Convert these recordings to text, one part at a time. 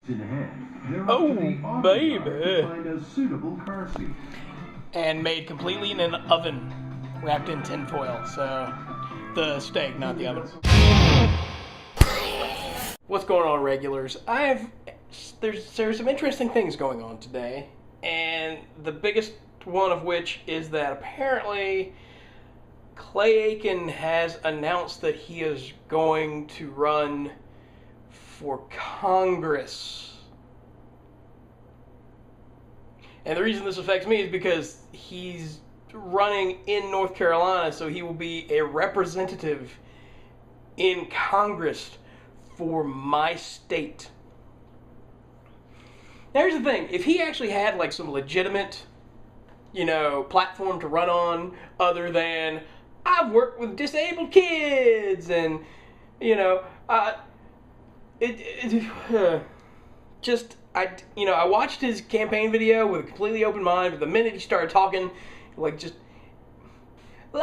In hand, they're Oh, up to the auto baby. yard to find a suitable car seat. And made completely in an oven, wrapped in tinfoil. So, the steak, not the oven. What's going on, regulars? There's some interesting things going on today, and the biggest one of which is that apparently Clay Aiken has announced that he is going to run for Congress. And the reason this affects me is because he's running in North Carolina, so he will be a representative in Congress for my state. Now, here's the thing. If he actually had like some legitimate, platform to run on other than I've worked with disabled kids and, I watched his campaign video with a completely open mind, but the minute he started talking, let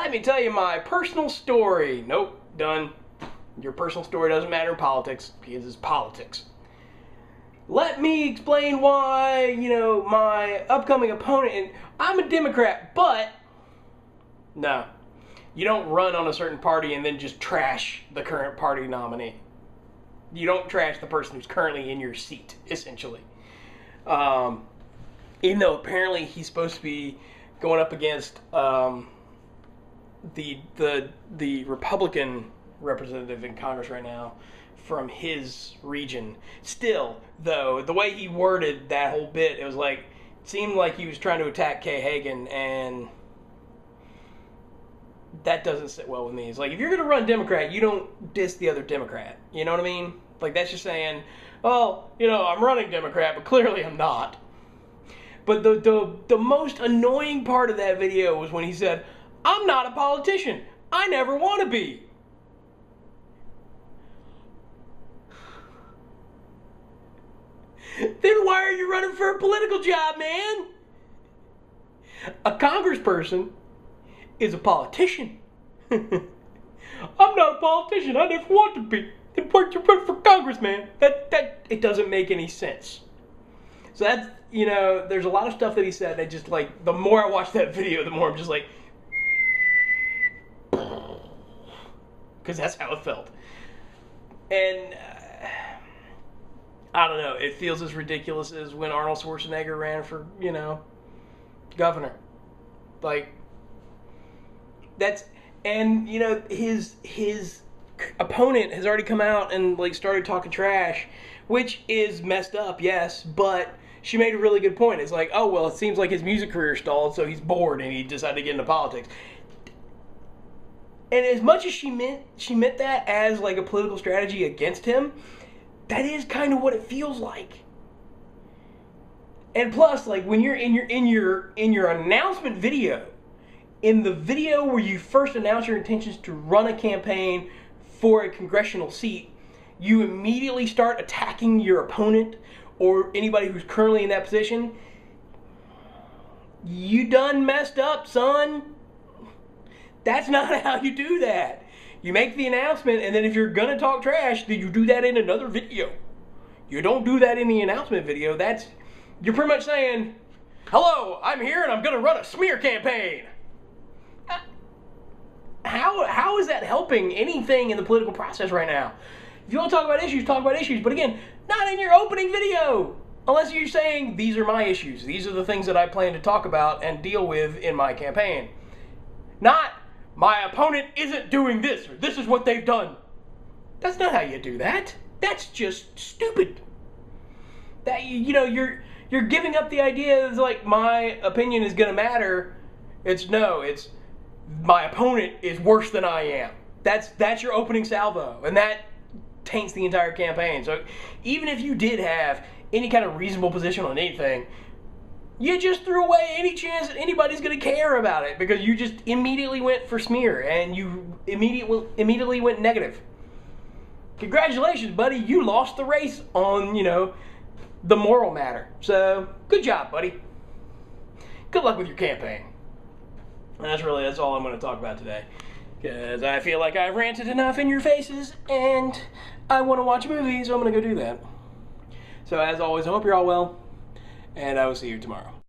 me tell you my personal story. Nope, done. Your personal story doesn't matter in politics because it's politics. Let me explain why, my upcoming opponent, and I'm a Democrat, but no, you don't run on a certain party and then just trash the current party nominee. You don't trash the person who's currently in your seat, essentially. Even though apparently he's supposed to be going up against the Republican representative in Congress right now from his region. Still, though, the way he worded that whole bit, it seemed like he was trying to attack Clay Aiken, and that doesn't sit well with me. It's like, if you're going to run Democrat, you don't diss the other Democrat. You know what I mean? Like, that's just saying, well, I'm running Democrat, but clearly I'm not. But the most annoying part of that video was when he said, I'm not a politician. I never want to be. Then why are you running for a political job, man? A congressperson is a politician. I'm not a politician. I never want to be. Then why'd you run for Congress, man? That it doesn't make any sense. So that's, there's a lot of stuff that he said that just the more I watch that video, the more I'm just like, because that's how it felt. And I don't know, it feels as ridiculous as when Arnold Schwarzenegger ran for, governor. His opponent has already come out and started talking trash, which is messed up, yes, but she made a really good point. It's like, oh, well, it seems like his music career stalled, so he's bored and he decided to get into politics. And as much as she meant that as a political strategy against him, that is kind of what it feels like. And plus, when you're in your announcement video, in the video where you first announce your intentions to run a campaign for a congressional seat, you immediately start attacking your opponent or anybody who's currently in that position. You done messed up, son. That's not how you do that. You make the announcement, and then if you're gonna talk trash, then you do that in another video. You don't do that in the announcement video. You're pretty much saying, hello, I'm here and I'm gonna run a smear campaign. How is that helping anything in the political process right now? If you want to talk about issues, talk about issues. But again, not in your opening video. Unless you're saying, these are my issues. These are the things that I plan to talk about and deal with in my campaign. Not, my opponent isn't doing this, or this is what they've done. That's not how you do that. That's just stupid. That, you're giving up the idea that, my opinion is going to matter. It's my opponent is worse than I am. That's your opening salvo, and that taints the entire campaign. So even if you did have any kind of reasonable position on anything, you just threw away any chance that anybody's going to care about it because you just immediately went for smear and you immediately went negative. Congratulations, buddy. You lost the race on, the moral matter. So good job, buddy. Good luck with your campaign. That's all I'm going to talk about today. Because I feel like I've ranted enough in your faces, and I want to watch a movie, so I'm going to go do that. So as always, I hope you're all well, and I will see you tomorrow.